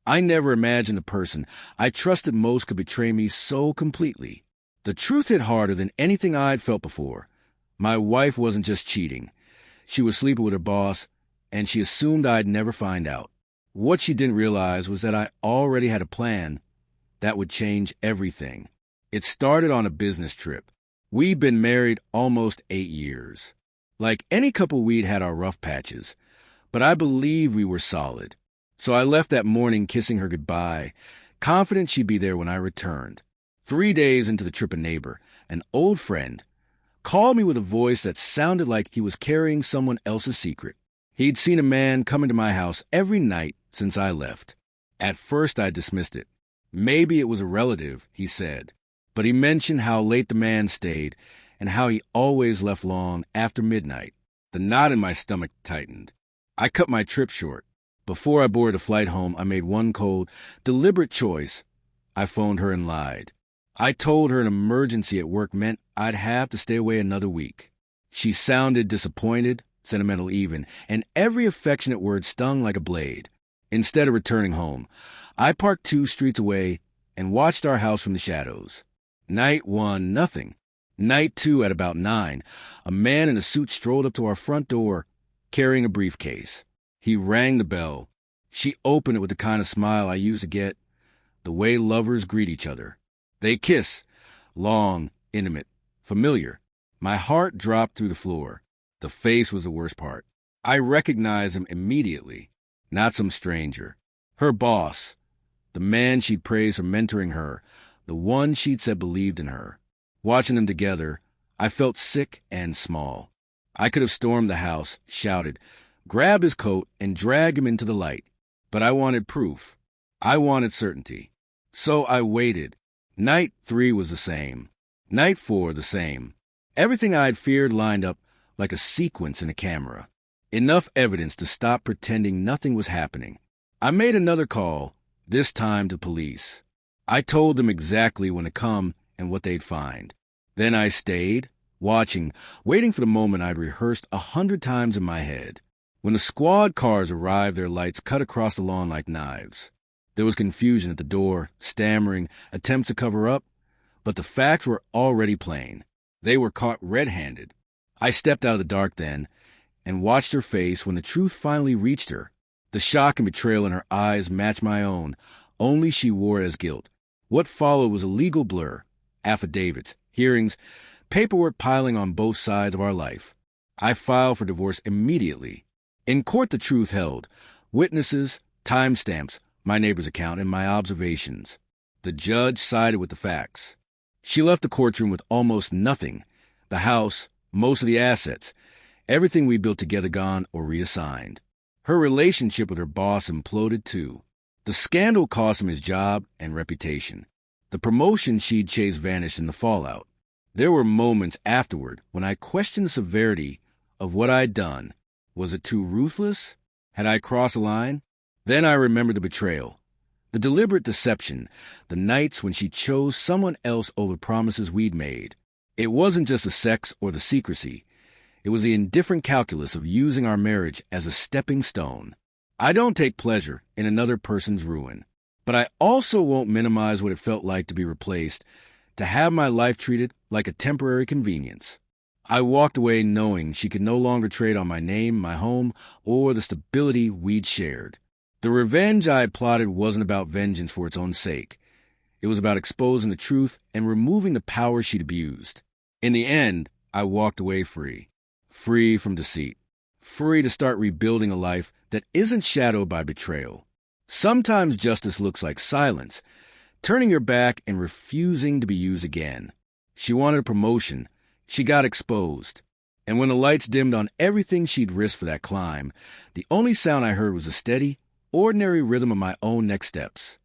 I never imagined the person I trusted most could betray me so completely. The truth hit harder than anything I'd felt before. My wife wasn't just cheating. She was sleeping with her boss, and she assumed I'd never find out. What she didn't realize was that I already had a plan that would change everything. It started on a business trip. We'd been married almost 8 years. Like any couple, we'd had our rough patches, but I believed we were solid. So I left that morning kissing her goodbye, confident she'd be there when I returned. 3 days into the trip, a neighbor, an old friend, called me with a voice that sounded like he was carrying someone else's secret. He'd seen a man come into my house every night since I left. At first, I dismissed it. Maybe it was a relative, he said, but he mentioned how late the man stayed and how he always left long after midnight. The knot in my stomach tightened. I cut my trip short. Before I boarded a flight home, I made one cold, deliberate choice. I phoned her and lied. I told her an emergency at work meant I'd have to stay away another week. She sounded disappointed, sentimental even, and every affectionate word stung like a blade. Instead of returning home, I parked 2 streets away and watched our house from the shadows. Night 1, nothing. Night 2, at about 9, a man in a suit strolled up to our front door, carrying a briefcase. He rang the bell. She opened it with the kind of smile I used to get, the way lovers greet each other. They kiss, long, intimate, familiar. My heart dropped through the floor. The face was the worst part. I recognized him immediately. Not some stranger. Her boss. The man she'd praised for mentoring her. The one she'd said believed in her. Watching them together, I felt sick and small. I could have stormed the house, shouted, grabbed his coat, and dragged him into the light. But I wanted proof. I wanted certainty. So I waited. Night 3 was the same. Night 4 the same. Everything I'd feared lined up like a sequence in a camera. Enough evidence to stop pretending nothing was happening. I made another call, this time to police. I told them exactly when to come and what they'd find. Then I stayed, watching, waiting for the moment I'd rehearsed 100 times in my head. When the squad cars arrived, their lights cut across the lawn like knives. There was confusion at the door, stammering, attempts to cover up, but the facts were already plain. They were caught red-handed. I stepped out of the dark then and watched her face when the truth finally reached her. The shock and betrayal in her eyes matched my own, only she wore it as guilt. What followed was a legal blur, affidavits, hearings, paperwork piling on both sides of our life. I filed for divorce immediately. In court, the truth held. Witnesses, timestamps, my neighbor's account, and my observations. The judge sided with the facts. She left the courtroom with almost nothing. The house, most of the assets, everything we built together gone or reassigned. Her relationship with her boss imploded too. The scandal cost him his job and reputation. The promotion she'd chased vanished in the fallout. There were moments afterward when I questioned the severity of what I'd done. Was it too ruthless? Had I crossed a line? Then I remembered the betrayal, the deliberate deception, the nights when she chose someone else over promises we'd made. It wasn't just the sex or the secrecy. It was the indifferent calculus of using our marriage as a stepping stone. I don't take pleasure in another person's ruin, but I also won't minimize what it felt like to be replaced, to have my life treated like a temporary convenience. I walked away knowing she could no longer trade on my name, my home, or the stability we'd shared. The revenge I had plotted wasn't about vengeance for its own sake. It was about exposing the truth and removing the power she'd abused. In the end, I walked away free. Free from deceit. Free to start rebuilding a life that isn't shadowed by betrayal. Sometimes justice looks like silence, turning your back and refusing to be used again. She wanted a promotion. She got exposed. And when the lights dimmed on everything she'd risked for that climb, the only sound I heard was a steady, ordinary rhythm of my own next steps.